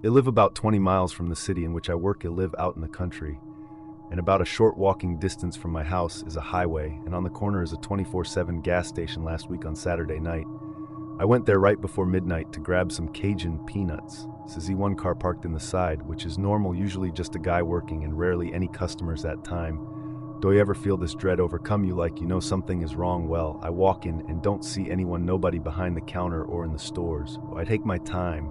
I live about 20 miles from the city in which I work. I live out in the country, and about a short walking distance from my house is a highway, and on the corner is a 24/7 gas station. Last week on Saturday night, I went there right before midnight to grab some Cajun peanuts. Says one car parked in the side, which is normal, usually just a guy working and rarely any customers that time. Do you ever feel this dread overcome you, like you know something is wrong? Well, I walk in and don't see anyone, nobody behind the counter or in the stores. I take my time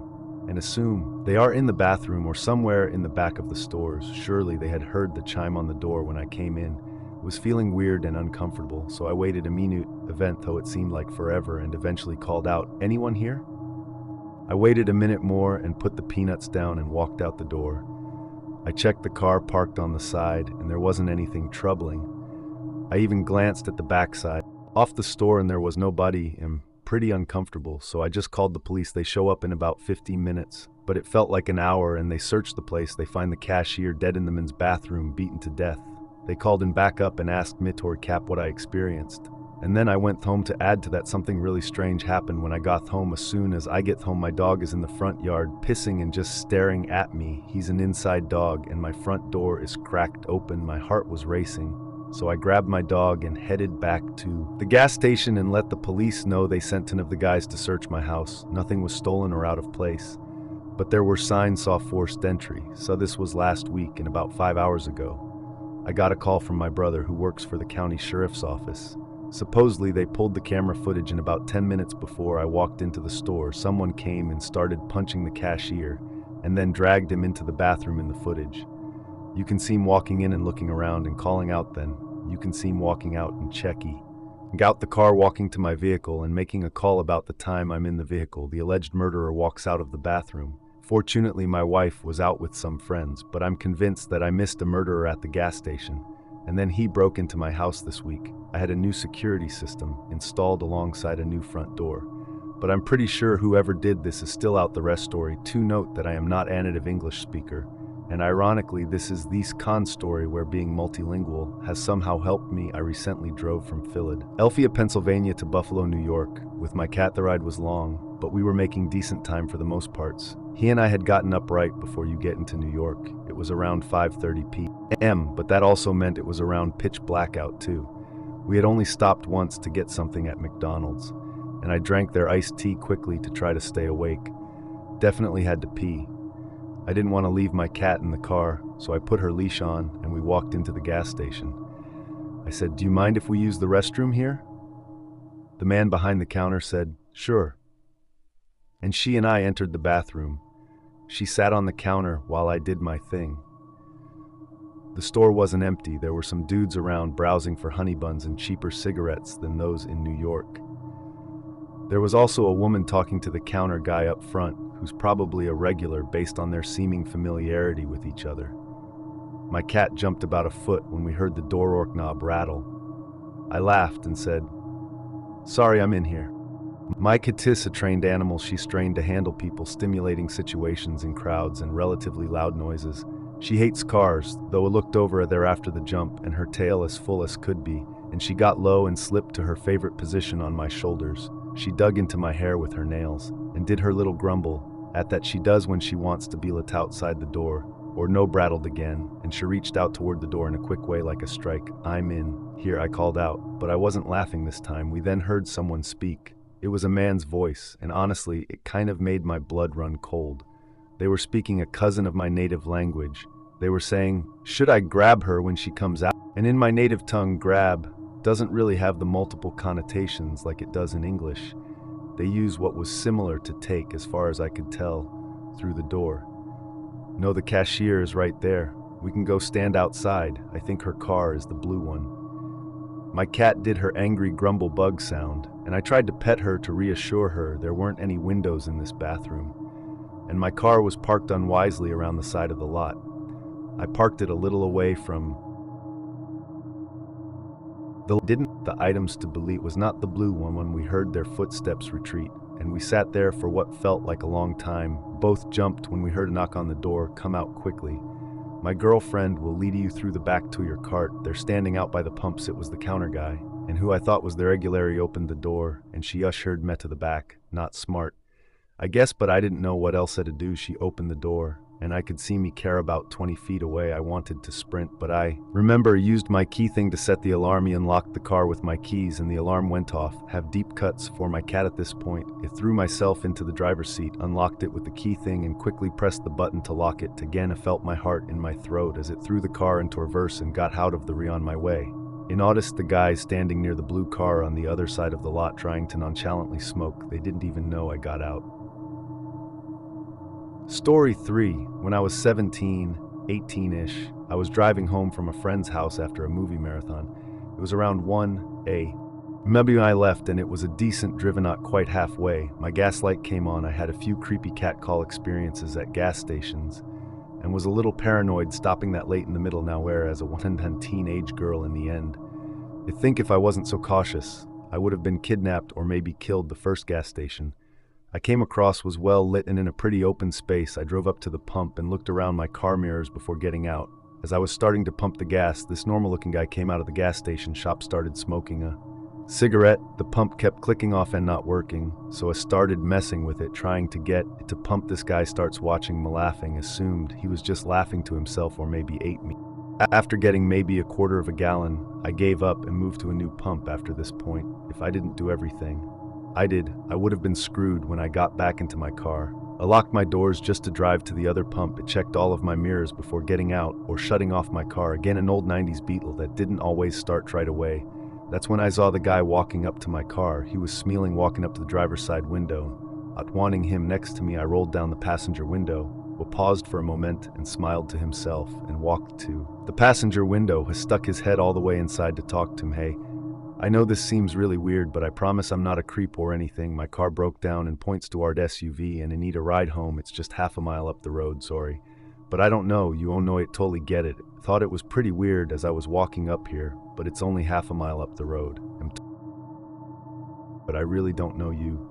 and assume they are in the bathroom or somewhere in the back of the stores. Surely they had heard the chime on the door when I came in. I was feeling weird and uncomfortable, so I waited a minute, event though it seemed like forever, and eventually called out, "Anyone here?" I waited a minute more and put the peanuts down and walked out the door. I checked the car parked on the side, and there wasn't anything troubling. I even glanced at the backside off the store, and there was nobody. I'm pretty uncomfortable, so I just called the police. They show up in about 15 minutes, but it felt like an hour, and they searched the place. They find the cashier dead in the men's bathroom, beaten to death. They called in back up and asked me to recap what I experienced. And then I went home to add to that. Something really strange happened when I got home. As soon as I get home, my dog is in the front yard, pissing and just staring at me. He's an inside dog, and my front door is cracked open. My heart was racing. So I grabbed my dog and headed back to the gas station and let the police know. They sent 10 of the guys to search my house. Nothing was stolen or out of place, but there were signs saw forced entry. So this was last week, and about 5 hours ago, I got a call from my brother who works for the county sheriff's office. Supposedly they pulled the camera footage, and about 10 minutes before I walked into the store, someone came and started punching the cashier and then dragged him into the bathroom in the footage. You can see him walking in and looking around and calling out. Then you can see him walking out and checky. Out the car, walking to my vehicle and making a call. About the time I'm in the vehicle, the alleged murderer walks out of the bathroom. Fortunately, my wife was out with some friends, but I'm convinced that I missed a murderer at the gas station. And then he broke into my house this week. I had a new security system installed alongside a new front door. But I'm pretty sure whoever did this is still out. The rest story. To note that I am not a native English speaker. And ironically, this is the con story where being multilingual has somehow helped me. I recently drove from Philadelphia, Pennsylvania to Buffalo, New York. With my cat, the ride was long, but we were making decent time for the most parts. He and I had gotten up right before you get into New York. It was around 5:30 p.m., but that also meant it was around pitch blackout too. We had only stopped once to get something at McDonald's, and I drank their iced tea quickly to try to stay awake. Definitely had to pee. I didn't want to leave my cat in the car, so I put her leash on and we walked into the gas station. I said, "Do you mind if we use the restroom here?" The man behind the counter said, "Sure." And she and I entered the bathroom. She sat on the counter while I did my thing. The store wasn't empty. There were some dudes around browsing for honey buns and cheaper cigarettes than those in New York. There was also a woman talking to the counter guy up front, who's probably a regular based on their seeming familiarity with each other. My cat jumped about a foot when we heard the door knob rattle. I laughed and said, "Sorry, I'm in here." My cat is a trained animal. She's trained to handle people, stimulating situations in crowds and relatively loud noises. She hates cars, though I looked over there after the jump, and her tail as full as could be, and she got low and slipped to her favorite position on my shoulders. She dug into my hair with her nails and did her little grumble at that she does when she wants to be let outside the door, or no brattled again, and she reached out toward the door in a quick way like a strike. "I'm in here," I called out, but I wasn't laughing this time. We then heard someone speak. It was a man's voice, and honestly, it kind of made my blood run cold. They were speaking a cousin of my native language. They were saying, "Should I grab her when she comes out?" And in my native tongue, grab doesn't really have the multiple connotations like it does in English. They use what was similar to take, as far as I could tell, through the door. "No, the cashier is right there. We can go stand outside. I think her car is the blue one." My cat did her angry grumble bug sound, and I tried to pet her to reassure her there weren't any windows in this bathroom. And my car was parked unwisely around the side of the lot. I parked it a little away from the items to believe was not the blue one when we heard their footsteps retreat, and we sat there for what felt like a long time. Both jumped when we heard a knock on the door. "Come out quickly. My girlfriend will lead you through the back to your cart. They're standing out by the pumps." It was the counter guy, and who I thought was the regular. He opened the door, and she ushered me to the back. Not smart. I guess, but I didn't know what else to do. She opened the door, and I could see me care about 20 feet away. I wanted to sprint, but I remember used my key thing to set the alarm. He unlocked the car with my keys, and the alarm went off. Have deep cuts for my cat at this point. I threw myself into the driver's seat, unlocked it with the key thing, and quickly pressed the button to lock it. Again, I felt my heart in my throat as it threw the car into reverse and got out of the on my way. I noticed the guys standing near the blue car on the other side of the lot trying to nonchalantly smoke. They didn't even know I got out. Story 3. When I was 17, 18-ish, I was driving home from a friend's house after a movie marathon. It was around 1 a.m. Maybe I left and it was a decent driven, not quite halfway. My gas light came on. I had a few creepy cat call experiences at gas stations and was a little paranoid stopping that late in the middle nowhere as a 110 teenage girl in the end. I think if I wasn't so cautious, I would have been kidnapped or maybe killed. The first gas station I came across was well lit and in a pretty open space. I drove up to the pump and looked around my car mirrors before getting out. As I was starting to pump the gas, this normal-looking guy came out of the gas station shop, started smoking a cigarette. The pump kept clicking off and not working, so I started messing with it, trying to get it to pump. This guy starts watching me laughing, assumed he was just laughing to himself or maybe ate me. After getting maybe a quarter of a gallon, I gave up and moved to a new pump. After this point, if I didn't do everything I did, I would have been screwed. When I got back into my car, I locked my doors just to drive to the other pump. It checked all of my mirrors before getting out or shutting off my car. Again, an old 90s Beetle that didn't always start right away. That's when I saw the guy walking up to my car. He was smiling, walking up to the driver's side window. Not wanting him next to me, I rolled down the passenger window, paused for a moment and smiled to himself and walked to the passenger window. He stuck his head all the way inside to talk to him. Hey, I know this seems really weird, but I promise I'm not a creep or anything. My car broke down and points to our SUV and I need a ride home. It's just half a mile up the road, sorry. But I don't know, you won't know it, totally get it. Thought it was pretty weird as I was walking up here, but it's only half a mile up the road. But I really don't know you.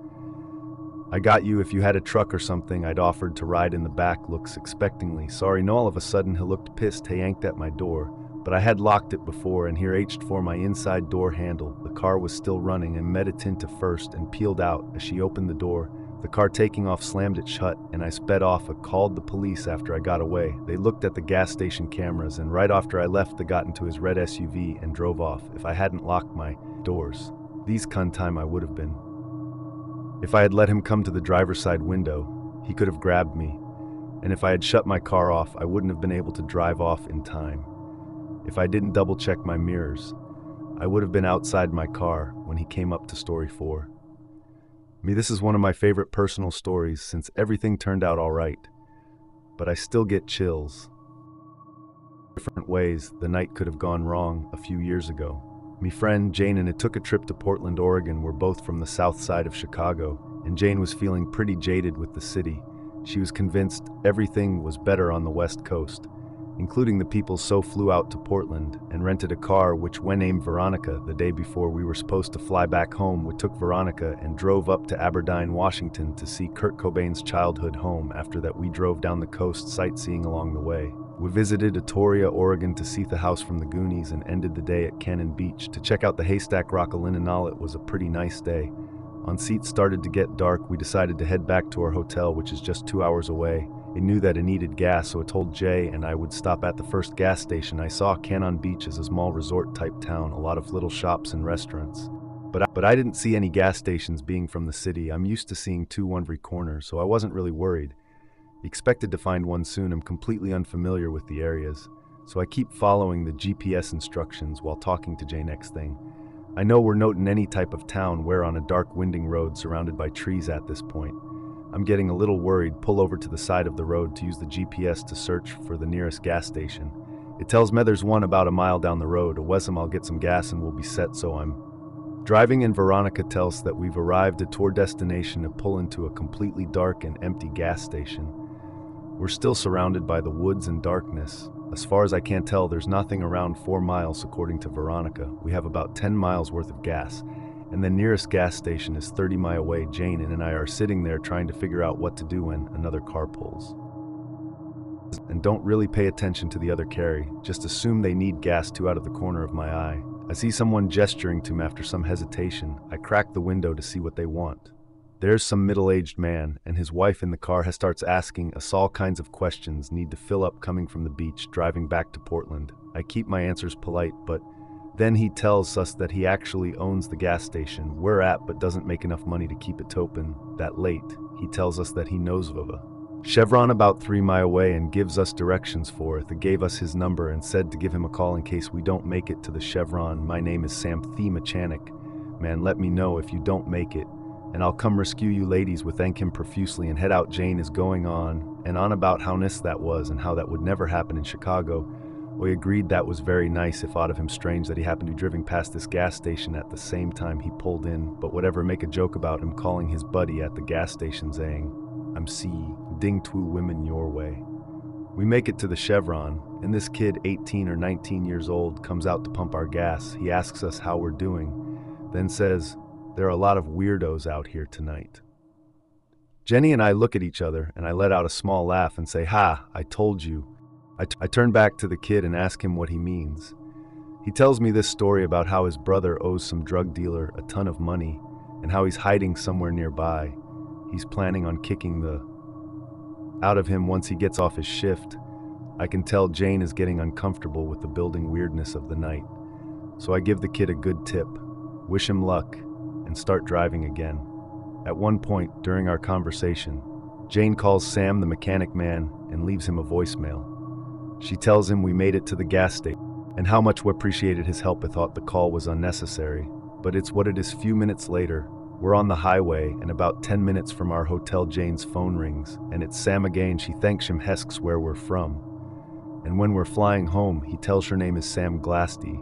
I got you. If you had a truck or something, I'd offered to ride in the back. Looks expectingly. Sorry, no, all of a sudden he looked pissed. He yanked at my door. But I had locked it before and he reached for my inside door handle. The car was still running and met it into first and peeled out. As she opened the door, the car taking off slammed it shut and I sped off. I called the police after I got away. They looked at the gas station cameras and right after I left they got into his red SUV and drove off. If I hadn't locked my doors, these cunt time I would have been. If I had let him come to the driver's side window, he could have grabbed me. And if I had shut my car off, I wouldn't have been able to drive off in time. If I didn't double check my mirrors, I would have been outside my car when he came up to story 4. This is one of my favorite personal stories since everything turned out all right, but I still get chills. Different ways the night could have gone wrong a few years ago. Me friend Jane and I took a trip to Portland, Oregon. We're both from the south side of Chicago, and Jane was feeling pretty jaded with the city. She was convinced everything was better on the West Coast, including the people, so flew out to Portland and rented a car which we named Veronica. The day before we were supposed to fly back home, we took Veronica and drove up to Aberdeen, Washington to see Kurt Cobain's childhood home. After that we drove down the coast sightseeing along the way. We visited Atoria, Oregon to see the house from the Goonies and ended the day at Cannon Beach to check out the Haystack Rock. It was a pretty nice day. On seats started to get dark. We decided to head back to our hotel, which is just 2 hours away. I knew that I needed gas, so I told Jay and I would stop at the first gas station I saw. Cannon Beach is a small resort-type town, a lot of little shops and restaurants. But I didn't see any gas stations. Being from the city, I'm used to seeing 2 on every corner, so I wasn't really worried. Expected to find one soon. I'm completely unfamiliar with the areas, so I keep following the GPS instructions while talking to Jay. Next thing I know, we're not in any type of town. We're on a dark, winding road surrounded by trees. At this point, I'm getting a little worried. Pull over to the side of the road to use the GPS to search for the nearest gas station. It tells me there's one about a mile down the road. I'll get some gas and we'll be set. So I'm driving and Veronica tells that we've arrived at our destination and pull into a completely dark and empty gas station. We're still surrounded by the woods and darkness. As far as I can tell, there's nothing around 4 miles according to Veronica. We have about 10 miles worth of gas, and the nearest gas station is 30 miles away. Jane and I are sitting there trying to figure out what to do when another car pulls. And don't really pay attention to the other carry, just assume they need gas too. Out of the corner of my eye, I see someone gesturing to me. After some hesitation, I crack the window to see what they want. There's some middle-aged man, and his wife in the car starts asking us all kinds of questions, need to fill up coming from the beach, driving back to Portland. I keep my answers polite, but then he tells us that he actually owns the gas station we're at but doesn't make enough money to keep it open that late. He tells us that he knows of a Chevron about 3 miles away and gives us directions for it. He gave us his number and said to give him a call in case we don't make it to the Chevron. My name is Sam Themachanik. Man, let me know if you don't make it, and I'll come rescue you ladies. We thank him profusely and head out. Jane is going on and on about how nice that was and how that would never happen in Chicago. We agreed that was very nice. It thought of him strange that he happened to be driving past this gas station at the same time he pulled in, but whatever, make a joke about him calling his buddy at the gas station saying, I'm ding two women your way. We make it to the Chevron, and this kid, 18 or 19 years old, comes out to pump our gas. He asks us how we're doing, then says, there are a lot of weirdos out here tonight. Jenny and I look at each other, and I let out a small laugh and say, ha, I told you. I turn back to the kid and ask him what he means. He tells me this story about how his brother owes some drug dealer a ton of money and how he's hiding somewhere nearby. He's planning on kicking the out of him once he gets off his shift. I can tell Jane is getting uncomfortable with the building weirdness of the night. So I give the kid a good tip, wish him luck, and start driving again. At one point during our conversation, Jane calls Sam the mechanic man and leaves him a voicemail. She tells him we made it to the gas station and how much we appreciated his help. I thought the call was unnecessary, but it's what it is. Few minutes later, we're on the highway and about 10 minutes from our hotel. Jane's phone rings and it's Sam again. She thanks him, asks where we're from. And when we're flying home, he tells her name is Sam Glasty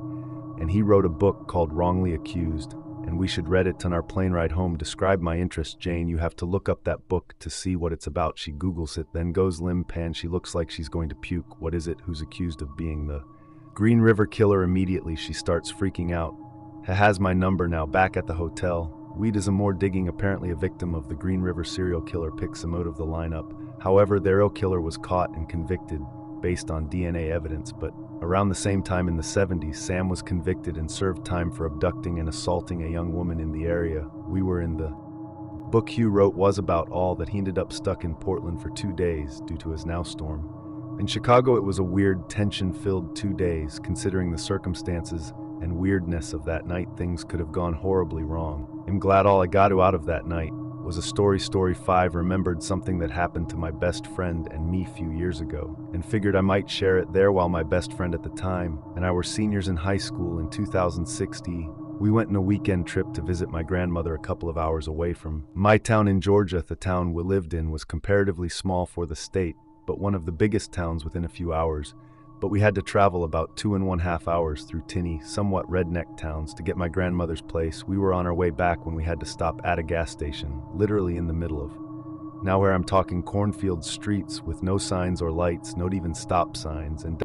and he wrote a book called Wrongly Accused, and we should read it on our plane ride home. Describe my interest, Jane. You have to look up that book to see what it's about. She Googles it, then goes limp and she looks like she's going to puke. What is it? Who's accused of being the Green River Killer? Immediately she starts freaking out. Has my number now. Back at the hotel, Weed is a more digging, apparently a victim of the Green River serial killer, picks him out of the lineup. However, the real killer was caught and convicted based on DNA evidence, but around the same time in the 70s, Sam was convicted and served time for abducting and assaulting a young woman in the area we were in. The book Hugh wrote was about all that. He ended up stuck in Portland for 2 days due to his now storm. In Chicago, it was a weird, tension-filled 2 days, considering the circumstances and weirdness of that night. Things could have gone horribly wrong. I'm glad all I got out of that night was a story. Story 5, remembered something that happened to my best friend and me a few years ago, and figured I might share it there. While my best friend at the time and I were seniors in high school in 2016, we went on a weekend trip to visit my grandmother a couple of hours away from my town in Georgia. The town we lived in was comparatively small for the state, but one of the biggest towns within a few hours. But we had to travel about 2.5 hours through tinny, somewhat redneck towns to get my grandmother's place. We were on our way back when we had to stop at a gas station, literally in the middle of now where I'm talking cornfield streets with no signs or lights, not even stop signs, and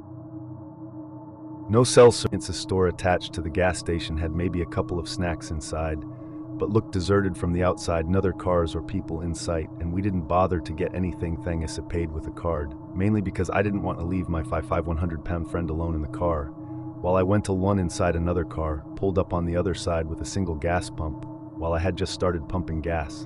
no cell service. A store attached to the gas station had maybe a couple of snacks inside, but looked deserted from the outside. No other cars or people in sight, and we didn't bother to get anything. Thangus paid with a card, mainly because I didn't want to leave my 100-pound friend alone in the car, while I went to one inside another car, pulled up on the other side with a single gas pump, while I had just started pumping gas.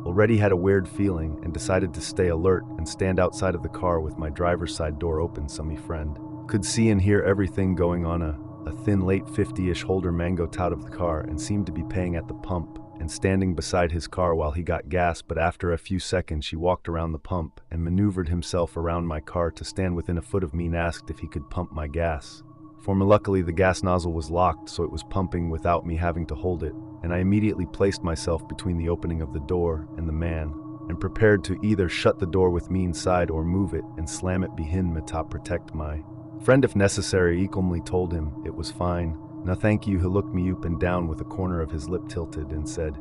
Already had a weird feeling and decided to stay alert and stand outside of the car with my driver's side door open. Some friend could see and hear everything going on. A thin, late 50-ish holder mango out of the car and seemed to be paying at the pump and standing beside his car while he got gas, but after a few seconds she walked around the pump and maneuvered himself around my car to stand within a foot of me and asked if he could pump my gas. For me, luckily the gas nozzle was locked, so it was pumping without me having to hold it, and I immediately placed myself between the opening of the door and the man, and prepared to either shut the door with me inside or move it and slam it behind me to protect my friend if necessary. Equally told him it was fine. No thank you. He looked me up and down with a corner of his lip tilted and said,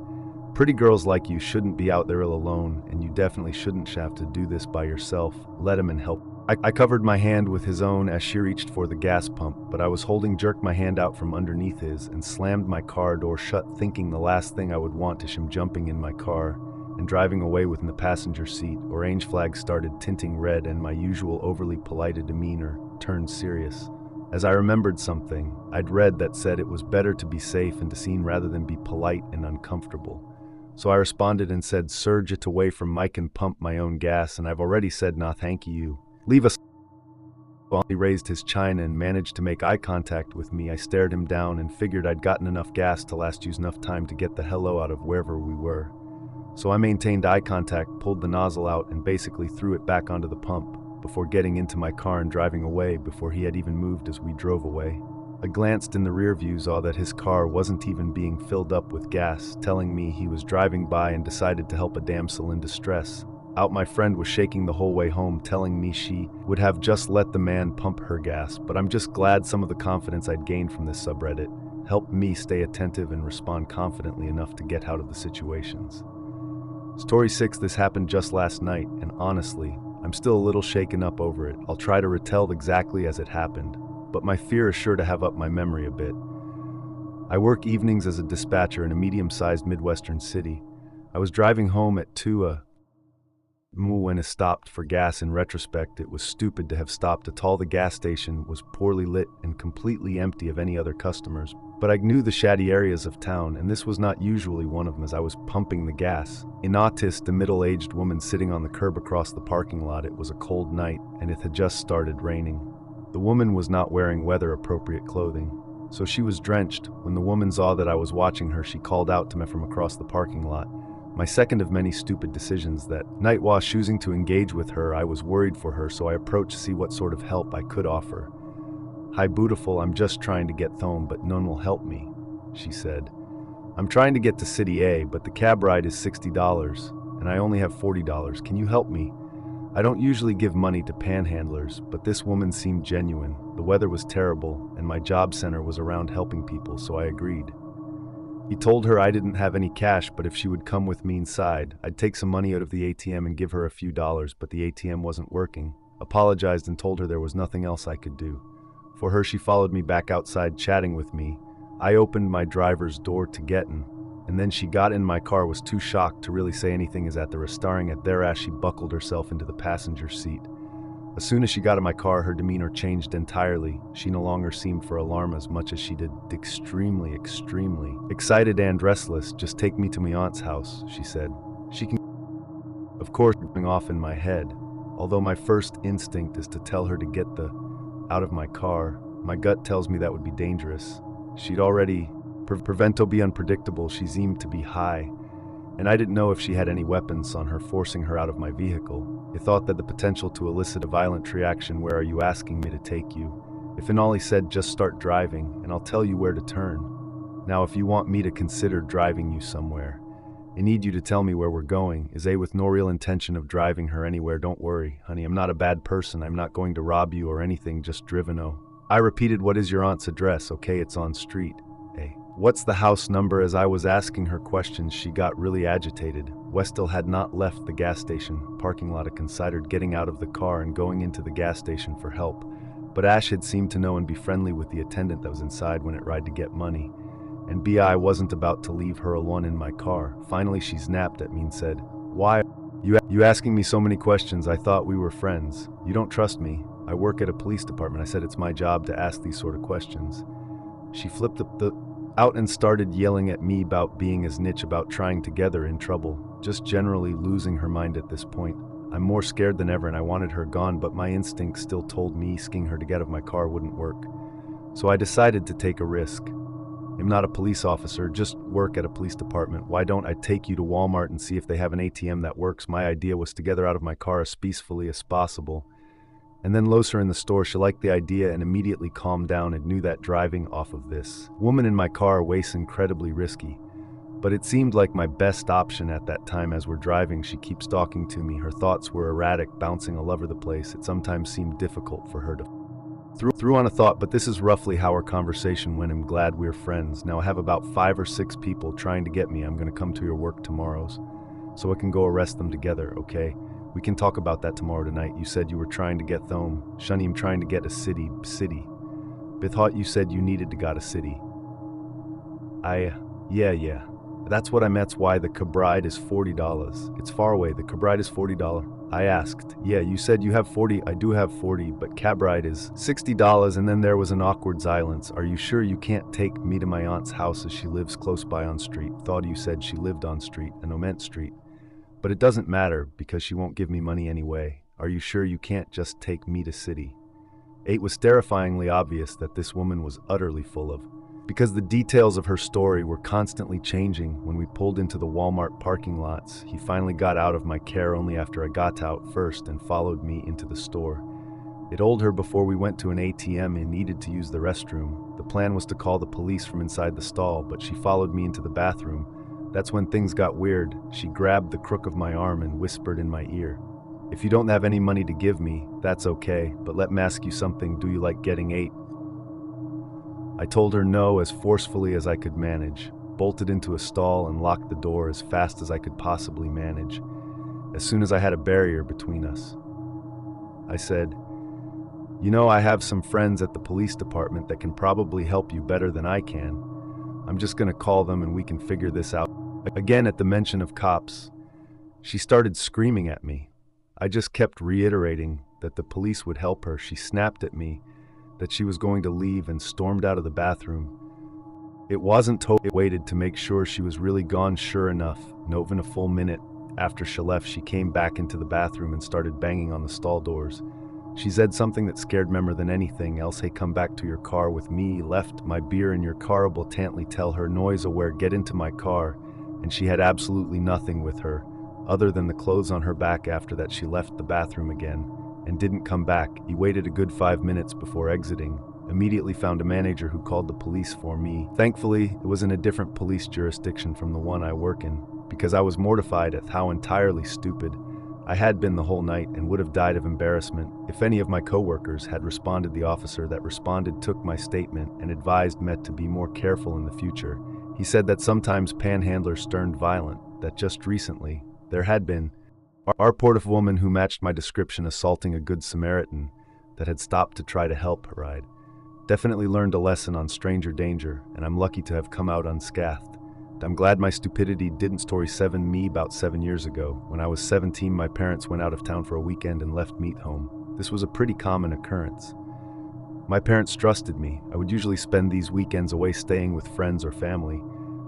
pretty girls like you shouldn't be out there alone, and you definitely shouldn't have to do this by yourself. Let him and help. I covered my hand with his own as she reached for the gas pump, but I was holding, jerked my hand out from underneath his and slammed my car door shut, thinking the last thing I would want is him jumping in my car and driving away within the passenger seat. Orange flags started tinting red and my usual overly polite demeanor turned serious, as I remembered something I'd read that said it was better to be safe and to seen rather than be polite and uncomfortable. So I responded and said, "Surge it away from Mike and pump my own gas, and I've already said nah thank you. Leave us." While he raised his china and managed to make eye contact with me, I stared him down and figured I'd gotten enough gas to last use enough time to get the hello out of wherever we were. So I maintained eye contact, pulled the nozzle out, and basically threw it back onto the pump before getting into my car and driving away before he had even moved as we drove away. I glanced in the rear view, saw that his car wasn't even being filled up with gas, telling me he was driving by and decided to help a damsel in distress. Out my friend was shaking the whole way home, telling me she would have just let the man pump her gas, but I'm just glad some of the confidence I'd gained from this subreddit helped me stay attentive and respond confidently enough to get out of the situations. Story 6, this happened just last night, and honestly, I'm still a little shaken up over it. I'll try to retell exactly as it happened, but my fear is sure to have up my memory a bit. I work evenings as a dispatcher in a medium-sized Midwestern city. I was driving home at 2 a.m. when I stopped for gas. In retrospect, it was stupid to have stopped at all. The gas station was poorly lit and completely empty of any other customers, but I knew the shady areas of town, and this was not usually one of them as I was pumping the gas. In Autist, a middle-aged woman sitting on the curb across the parking lot. It was a cold night, and it had just started raining. The woman was not wearing weather-appropriate clothing, so she was drenched. When the woman saw that I was watching her, she called out to me from across the parking lot. My second of many stupid decisions that night. While choosing to engage with her, I was worried for her, so I approached to see what sort of help I could offer. "Hi, beautiful, I'm just trying to get home, but none will help me," she said. "I'm trying to get to City A, but the cab ride is $60, and I only have $40. Can you help me? I don't usually give money to panhandlers, but this woman seemed genuine. The weather was terrible, and my job center was around helping people, so I agreed." He told her I didn't have any cash, but if she would come with me inside, I'd take some money out of the ATM and give her a few dollars, but the ATM wasn't working. Apologized and told her there was nothing else I could do. For her, she followed me back outside, chatting with me. I opened my driver's door to get in, and then she got in my car, was too shocked to really say anything as at the staring at their ass she buckled herself into the passenger seat. As soon as she got in my car, her demeanor changed entirely. She no longer seemed for alarm as much as she did extremely excited and restless. "Just take me to my aunt's house," she said. "She can..." Of course, going off in my head. Although my first instinct is to tell her to get out of my car, my gut tells me that would be dangerous. She'd already prevento be unpredictable. She seemed to be high, and I didn't know if she had any weapons on her, forcing her out of my vehicle. I thought that the potential to elicit a violent reaction. "Where are you asking me to take you?" If and all he said, "Just start driving, and I'll tell you where to turn. Now if you want me to consider driving you somewhere, I need you to tell me where we're going." Is a with no real intention of driving her anywhere. "Don't worry, honey, I'm not a bad person. I'm not going to rob you or anything, just driven." "Oh." I repeated, "What is your aunt's address?" "Okay, it's on street A." "What's the house number?" As I was asking her questions, she got really agitated. Westill had not left the gas station parking lot. I considered getting out of the car and going into the gas station for help, but Ash had seemed to know and be friendly with the attendant that was inside when it ride to get money, and I wasn't about to leave her alone in my car. Finally, she snapped at me and said, "Why you asking me so many questions? I thought we were friends. You don't trust me. I work at a police department." I said, "It's my job to ask these sort of questions." She flipped out and started yelling at me about being as niche, about trying to get her in trouble, just generally losing her mind at this point. I'm more scared than ever, and I wanted her gone, but my instinct still told me asking her to get out of my car wouldn't work. So I decided to take a risk. I'm not a police officer, just work at a police department. "Why don't I take you to Walmart and see if they have an ATM that works?" My idea was to get her out of my car as peacefully as possible, and then lose her in the store. She liked the idea and immediately calmed down and knew that driving off of this woman in my car was incredibly risky. But it seemed like my best option at that time. As we're driving, she keeps talking to me. Her thoughts were erratic, bouncing all over the place. It sometimes seemed difficult for her to through on a thought, but this is roughly how our conversation went. "I'm glad we're friends. Now I have about 5 or 6 people trying to get me. I'm going to come to your work tomorrows, so I can go arrest them together, okay? We can talk about that tomorrow tonight. You said you were trying to get home. Shani, I'm trying to get a city. Bithought you said you needed to got a city." Yeah. That's what I meant. Why the cab ride is $40. It's far away. The cab ride is $40. I asked. Yeah, you said you have 40. I do have 40, but cab ride is $60. And then there was an awkward silence. Are you sure you can't take me to my aunt's house as she lives close by on street? Thought you said she lived on street, and Oment Street. But it doesn't matter because she won't give me money anyway. Are you sure you can't just take me to city? It was terrifyingly obvious that this woman was utterly full of, because the details of her story were constantly changing. When we pulled into the Walmart parking lots, he finally got out of my care only after I got out first and followed me into the store. I told her before we went to an ATM and needed to use the restroom. The plan was to call the police from inside the stall, but she followed me into the bathroom. That's when things got weird. She grabbed the crook of my arm and whispered in my ear, "If you don't have any money to give me, that's okay, but let me ask you something. Do you like getting ate?" I told her no as forcefully as I could manage, bolted into a stall and locked the door as fast as I could possibly manage. As soon as I had a barrier between us, I said, "You know, I have some friends at the police department that can probably help you better than I can. I'm just gonna call them and we can figure this out." Again, at the mention of cops, she started screaming at me. I just kept reiterating that the police would help her. She snapped at me that she was going to leave and stormed out of the bathroom. It wasn't totally waited to make sure she was really gone. Sure enough, not even a full minute after she left, she came back into the bathroom and started banging on the stall doors. She said something that scared me more than anything else. "Hey, come back to your car with me. Left my beer in your car." Blatantly tell her, noise aware, get into my car. And she had absolutely nothing with her other than the clothes on her back. After that, she left the bathroom again and didn't come back. He waited a good 5 minutes before exiting. Immediately found a manager who called the police for me. Thankfully, it was in a different police jurisdiction from the one I work in, because I was mortified at how entirely stupid I had been the whole night and would have died of embarrassment if any of my coworkers had responded. The officer that responded took my statement and advised me to be more careful in the future. He said that sometimes panhandlers turned violent, that just recently there had been our portive woman who matched my description assaulting a good Samaritan that had stopped to try to help her ride. Definitely learned a lesson on stranger danger, and I'm lucky to have come out unscathed. I'm glad my stupidity didn't story 7 me about 7 years ago. When I was 17, my parents went out of town for a weekend and left me at home. This was a pretty common occurrence. My parents trusted me. I would usually spend these weekends away staying with friends or family,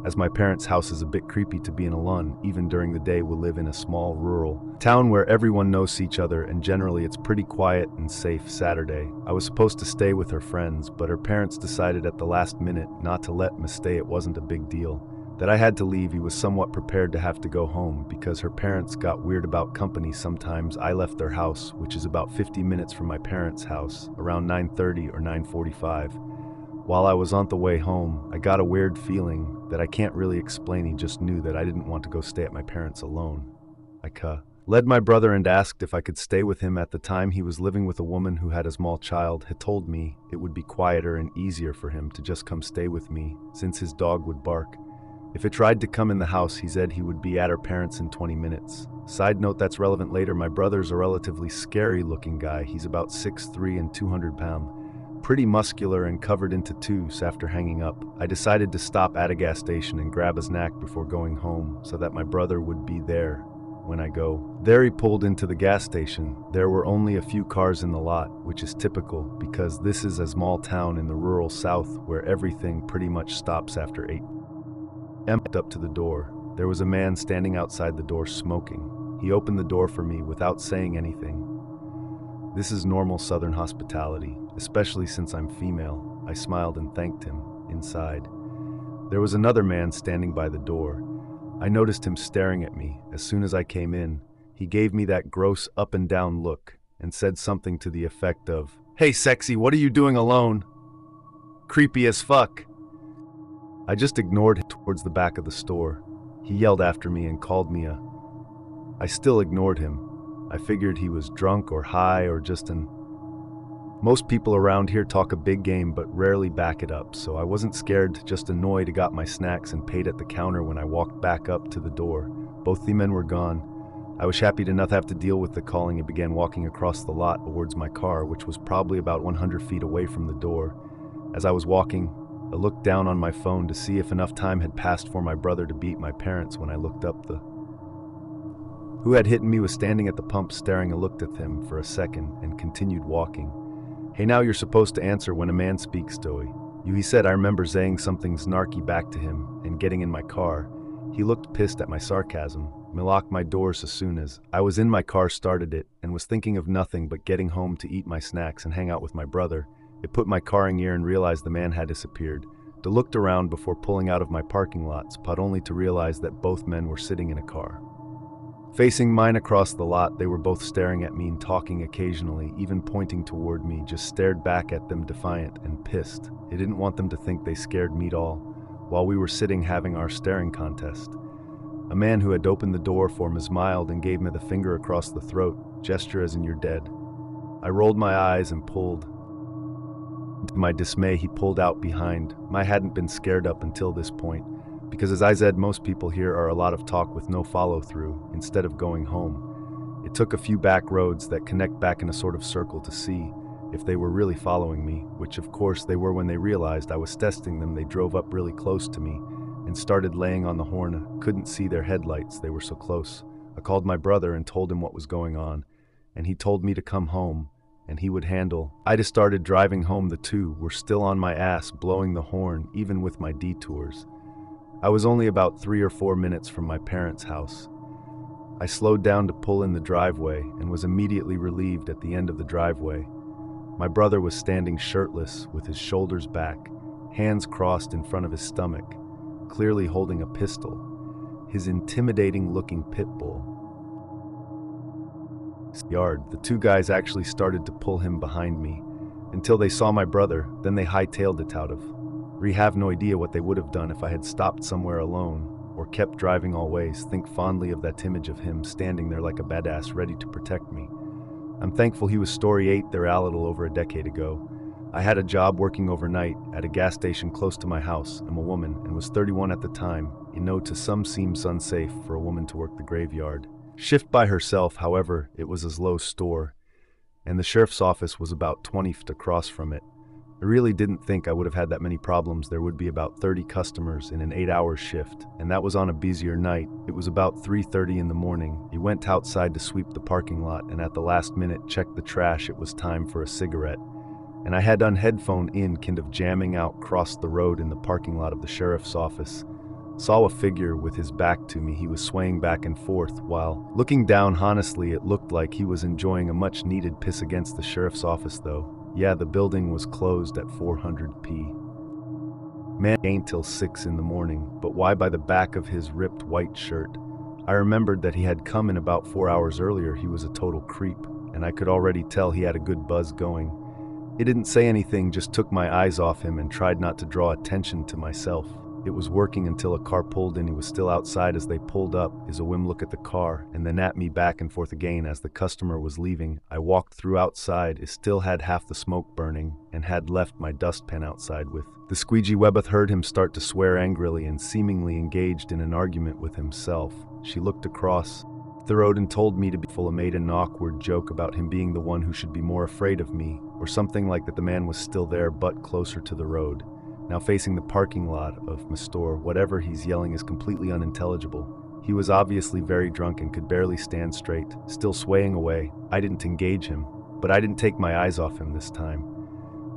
as my parents' house is a bit creepy to be in alone. Even during the day, we live in a small rural town where everyone knows each other and generally it's pretty quiet and safe. Saturday, I was supposed to stay with her friends, but her parents decided at the last minute not to let me stay. It wasn't a big deal that I had to leave. He was somewhat prepared to have to go home because her parents got weird about company sometimes. I left their house, which is about 50 minutes from my parents' house, around 9:30 or 9:45. While I was on the way home, I got a weird feeling that I can't really explain. He just knew that I didn't want to go stay at my parents alone. I led my brother and asked if I could stay with him. At the time, he was living with a woman who had a small child. Had told me it would be quieter and easier for him to just come stay with me since his dog would bark. If it tried to come in the house, he said he would be at her parents in 20 minutes. Side note that's relevant later, my brother's a relatively scary looking guy. He's about 6'3" and 200 pounds. Pretty muscular and covered in tattoos. After hanging up, I decided to stop at a gas station and grab a snack before going home so that my brother would be there when I go. There he pulled into the gas station. There were only a few cars in the lot, which is typical because this is a small town in the rural south where everything pretty much stops after 8 p.m. Up to the door. There was a man standing outside the door smoking. He opened the door for me without saying anything. This is normal Southern hospitality, especially since I'm female. I smiled and thanked him. Inside, there was another man standing by the door. I noticed him staring at me. As soon as I came in, he gave me that gross up and down look and said something to the effect of, "Hey sexy, what are you doing alone? Creepy as fuck." I just ignored him towards the back of the store. He yelled after me and called me a... I still ignored him. I figured he was drunk or high or just an... Most people around here talk a big game but rarely back it up, so I wasn't scared, just annoyed. I got my snacks and paid at the counter. When I walked back up to the door, both the men were gone. I was happy to not have to deal with the calling and began walking across the lot towards my car, which was probably about 100 feet away from the door. As I was walking, I looked down on my phone to see if enough time had passed for my brother to beat my parents. When I looked up, who had hit me was standing at the pump staring. I looked at him for a second and continued walking. "Hey, now you're supposed to answer when a man speaks, Doey," he said. I remember saying something snarky back to him and getting in my car. He looked pissed at my sarcasm. I locked my doors as soon as I was in my car, started it, and was thinking of nothing but getting home to eat my snacks and hang out with my brother. It put my car in gear and realized the man had disappeared. I looked around before pulling out of my parking lot, but only to realize that both men were sitting in a car facing mine across the lot. They were both staring at me and talking occasionally, even pointing toward me. Just stared back at them, defiant and pissed. I didn't want them to think they scared me at all. While we were sitting having our staring contest, a man who had opened the door for me smiled and gave me the finger across the throat, gesture as in "you're dead." I rolled my eyes and pulled. To my dismay, he pulled out behind. I hadn't been scared up until this point, because as I said, most people here are a lot of talk with no follow-through instead of going home. It took a few back roads that connect back in a sort of circle to see if they were really following me, which of course they were. When they realized I was testing them, they drove up really close to me and started laying on the horn. I couldn't see their headlights, they were so close. I called my brother and told him what was going on, and he told me to come home and he would handle. I just started driving home. The two were still on my ass, blowing the horn, even with my detours. I was only about 3 or 4 minutes from my parents' house. I slowed down to pull in the driveway and was immediately relieved at the end of the driveway. My brother was standing shirtless with his shoulders back, hands crossed in front of his stomach, clearly holding a pistol, his intimidating-looking pit bull. The two guys actually started to pull him behind me until they saw my brother, then they hightailed it out of. We have no idea what they would have done if I had stopped somewhere alone or kept driving always. Think fondly of that image of him standing there like a badass ready to protect me. I'm thankful he was story 8 there a little over a decade ago. I had a job working overnight at a gas station close to my house. I'm a woman and was 31 at the time. To some seems unsafe for a woman to work the graveyard shift by herself. However, it was a low store, and the sheriff's office was about 20 feet across from it. I really didn't think I would have had that many problems. There would be about 30 customers in an 8-hour shift, and that was on a busier night. It was about 3:30 in the morning. He went outside to sweep the parking lot, and at the last minute checked the trash. It was time for a cigarette, and I had headphone in, kind of jamming out, crossed the road in the parking lot of the sheriff's office. Saw a figure with his back to me. He was swaying back and forth while looking down. Honestly, it looked like he was enjoying a much-needed piss against the sheriff's office, though. Yeah, the building was closed at 400 p. Man ain't till 6 in the morning, but why? By the back of his ripped white shirt, I remembered that he had come in about 4 hours earlier. He was a total creep, and I could already tell he had a good buzz going. He didn't say anything, just took my eyes off him and tried not to draw attention to myself. It was working until a car pulled in. He was still outside as they pulled up. Is a whim look at the car and then at me back and forth again as the customer was leaving. I walked through outside. It still had half the smoke burning and had left my dustpan outside with the squeegee. Webbeth heard him start to swear angrily and seemingly engaged in an argument with himself. She looked across the road and told me to be full. Made an awkward joke about him being the one who should be more afraid of me or something like that. The man was still there but closer to the road, now facing the parking lot of my store. Whatever he's yelling is completely unintelligible. He was obviously very drunk and could barely stand straight, still swaying away. I didn't engage him, but I didn't take my eyes off him this time.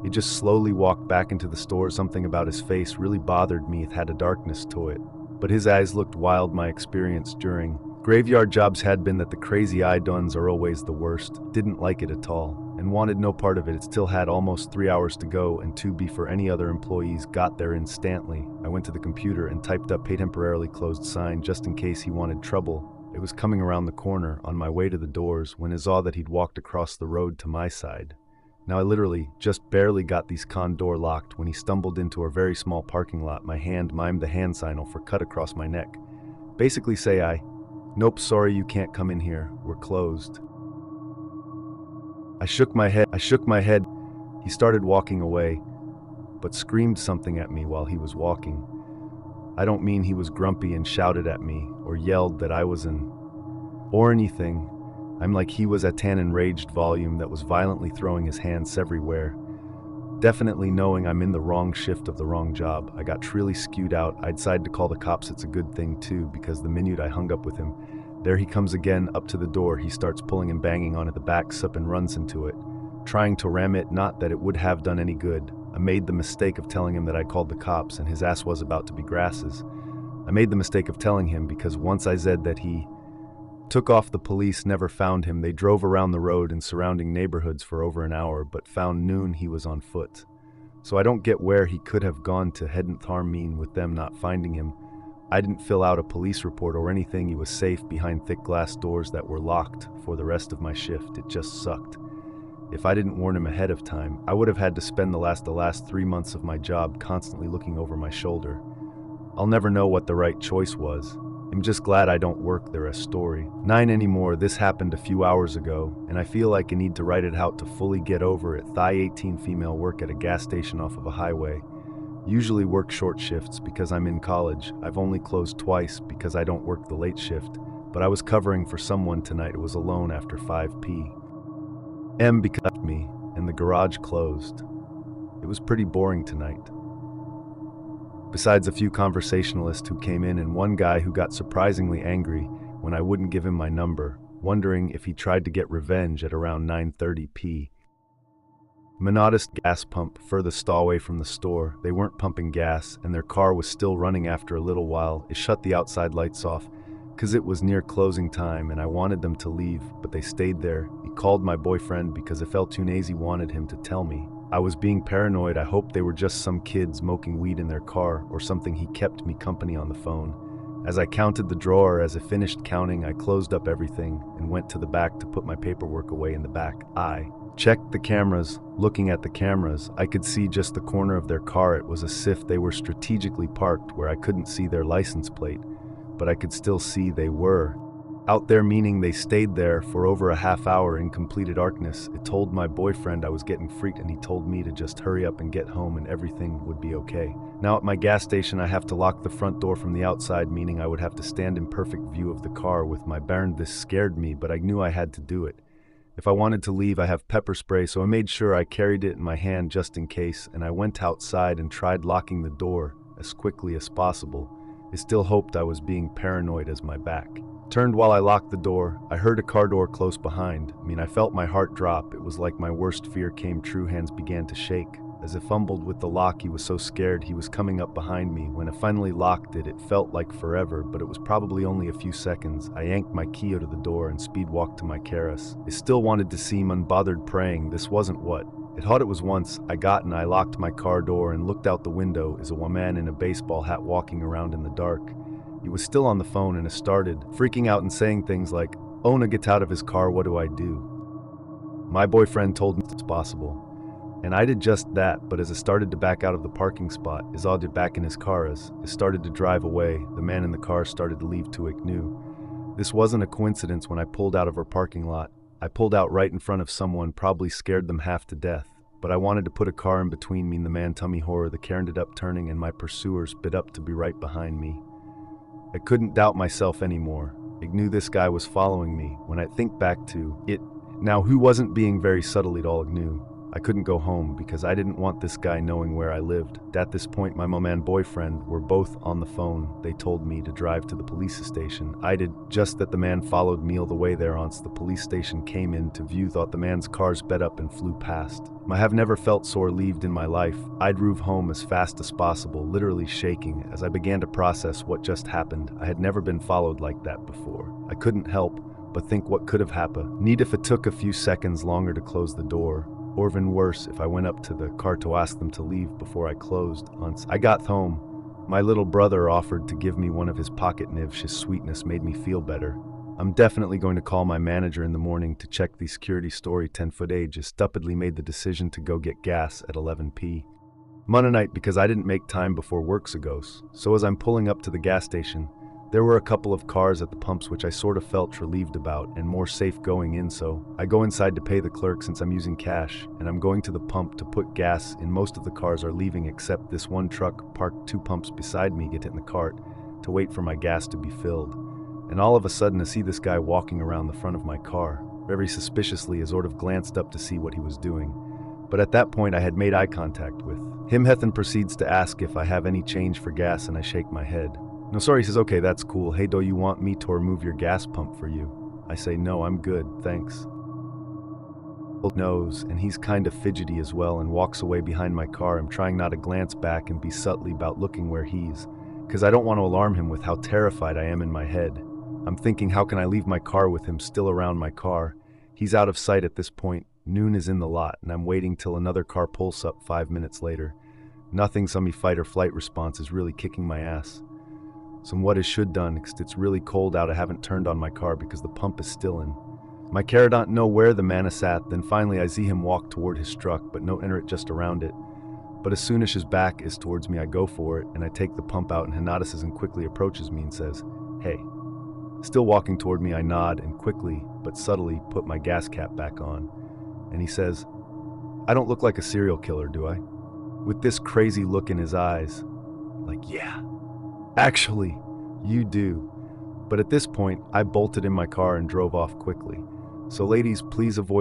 He just slowly walked back into the store. Something about his face really bothered me. It had a darkness to it, but his eyes looked wild. My experience during graveyard jobs had been that the crazy-eyed ones are always the worst. Didn't like it at all and wanted no part of it. It still had almost 3 hours to go and to be for any other employees. Got there instantly. I went to the computer and typed up a temporarily closed sign just in case he wanted trouble. It was coming around the corner on my way to the doors when I saw that he'd walked across the road to my side. Now I literally just barely got these con door locked when he stumbled into a very small parking lot. My hand mimed the hand signal for cut across my neck. Basically say nope, sorry, you can't come in here. We're closed. I shook my head. He started walking away, but screamed something at me while he was walking. I don't mean he was grumpy and shouted at me or yelled that I was or anything. I'm like he was at an enraged volume that was violently throwing his hands everywhere. Definitely knowing I'm in the wrong shift of the wrong job. I got truly skewed out. I decided to call the cops. It's a good thing too, because the minute I hung up with him, There he comes again, up to the door. He starts pulling and banging on it. The back up and runs into it, trying to ram it. Not that it would have done any good. I made the mistake of telling him that I called the cops and his ass was about to be grasses. I made the mistake of telling him because once I said that he took off, the police never found him. They drove around the road and surrounding neighborhoods for over an hour, but found noon he was on foot. So I don't get where he could have gone to. Hadn't harm mean with them not finding him. I didn't fill out a police report or anything. He was safe behind thick glass doors that were locked for the rest of my shift. It just sucked. If I didn't warn him ahead of time, I would have had to spend the last 3 months of my job constantly looking over my shoulder. I'll never know what the right choice was. I'm just glad I don't work there. A story 9 anymore. This happened a few hours ago, and I feel like I need to write it out to fully get over it. Thigh 18 female, work at a gas station off of a highway. Usually work short shifts because I'm in college. I've only closed twice because I don't work the late shift, but I was covering for someone tonight. It was alone after 5 p.m. because left me and the garage closed. It was pretty boring tonight. Besides a few conversationalists who came in and one guy who got surprisingly angry when I wouldn't give him my number, wondering if he tried to get revenge at around 9:30 p.m. Monodist gas pump furthest away from the store. They weren't pumping gas and their car was still running. After a little while, it shut the outside lights off because it was near closing time and I wanted them to leave, but they stayed there. He called my boyfriend because it felt too lazy, wanted him to tell me. I was being paranoid. I hoped they were just some kids smoking weed in their car or something. He kept me company on the phone. As I counted the drawer, as I finished counting, I closed up everything and went to the back to put my paperwork away in the back. I checked the cameras. Looking at the cameras, I could see just the corner of their car. It was as if they were strategically parked where I couldn't see their license plate, but I could still see they were out there, meaning they stayed there for over a half hour in complete darkness. It told my boyfriend I was getting freaked and he told me to just hurry up and get home and everything would be okay. Now at my gas station I have to lock the front door from the outside, meaning I would have to stand in perfect view of the car with my bairn. This scared me, but I knew I had to do it. If I wanted to leave, I have pepper spray, so I made sure I carried it in my hand just in case, and I went outside and tried locking the door as quickly as possible. I still hoped I was being paranoid as my back turned while I locked the door. I heard a car door close behind. I felt my heart drop. It was like my worst fear came true. Hands began to shake. As I fumbled with the lock, he was so scared he was coming up behind me. When I finally locked it, it felt like forever, but it was probably only a few seconds. I yanked my key out of the door and speed walked to my carross. I still wanted to seem unbothered, praying this wasn't what it thought it was once. I locked my car door and looked out the window. Is a woman in a baseball hat walking around in the dark. He was still on the phone and I started freaking out and saying things like, "Ona, get out of his car, what do I do?" My boyfriend told me it's possible. And I did just that, but as I started to back out of the parking spot, I did back in his car. As I started to drive away, the man in the car started to leave too. I knew this wasn't a coincidence. When I pulled out of our parking lot, I pulled out right in front of someone, probably scared them half to death. But I wanted to put a car in between me and the man. Tummy horror, the car ended up turning and my pursuers sped up to be right behind me. I couldn't doubt myself anymore. I knew this guy was following me. When I think back to it now, who wasn't being very subtle at all. I knew I couldn't go home because I didn't want this guy knowing where I lived. At this point, my mom and boyfriend were both on the phone. They told me to drive to the police station. I did, just that the man followed me all the way there. Once the police station came into view, thought the man's car sped up and flew past. I have never felt so relieved in my life. I drove home as fast as possible, literally shaking as I began to process what just happened. I had never been followed like that before. I couldn't help but think what could have happened. Need if it took a few seconds longer to close the door. Or even worse, if I went up to the car to ask them to leave before I closed. Once I got home, my little brother offered to give me one of his pocket knives. His sweetness made me feel better. I'm definitely going to call my manager in the morning to check the security story. 10-foot age. I stupidly made the decision to go get gas at 11 p.m. Monday night because I didn't make time before work goes. So as I'm pulling up to the gas station, there were a couple of cars at the pumps which I sort of felt relieved about and more safe going in, so I go inside to pay the clerk since I'm using cash, and I'm going to the pump to put gas in. Most of the cars are leaving except this one truck parked 2 pumps beside me. Get in the cart to wait for my gas to be filled. And all of a sudden I see this guy walking around the front of my car. Very suspiciously, I sort of glanced up to see what he was doing. But at that point I had made eye contact with him. Hethan proceeds to ask if I have any change for gas and I shake my head. No, sorry, he says, okay, that's cool. Hey, do you want me to remove your gas pump for you? I say, no, I'm good, thanks. He knows, and he's kind of fidgety as well and walks away behind my car. I'm trying not to glance back and be subtly about looking where he's, because I don't want to alarm him with how terrified I am in my head. I'm thinking, how can I leave my car with him still around my car? He's out of sight at this point. Noon is in the lot, and I'm waiting till another car pulls up 5 minutes later. Nothing, some fight or flight response is really kicking my ass. Some what is should done, because it's really cold out. I haven't turned on my car because the pump is still in. My car don't know where the man is at. Then finally I see him walk toward his truck, but no enter it just around it. But as soon as his back is towards me, I go for it, and I take the pump out, and he notices and quickly approaches me and says, hey. Still walking toward me, I nod and quickly, but subtly, put my gas cap back on. And he says, I don't look like a serial killer, do I? With this crazy look in his eyes. Like, yeah, actually, you do. But at this point, I bolted in my car and drove off quickly. So ladies, please avoid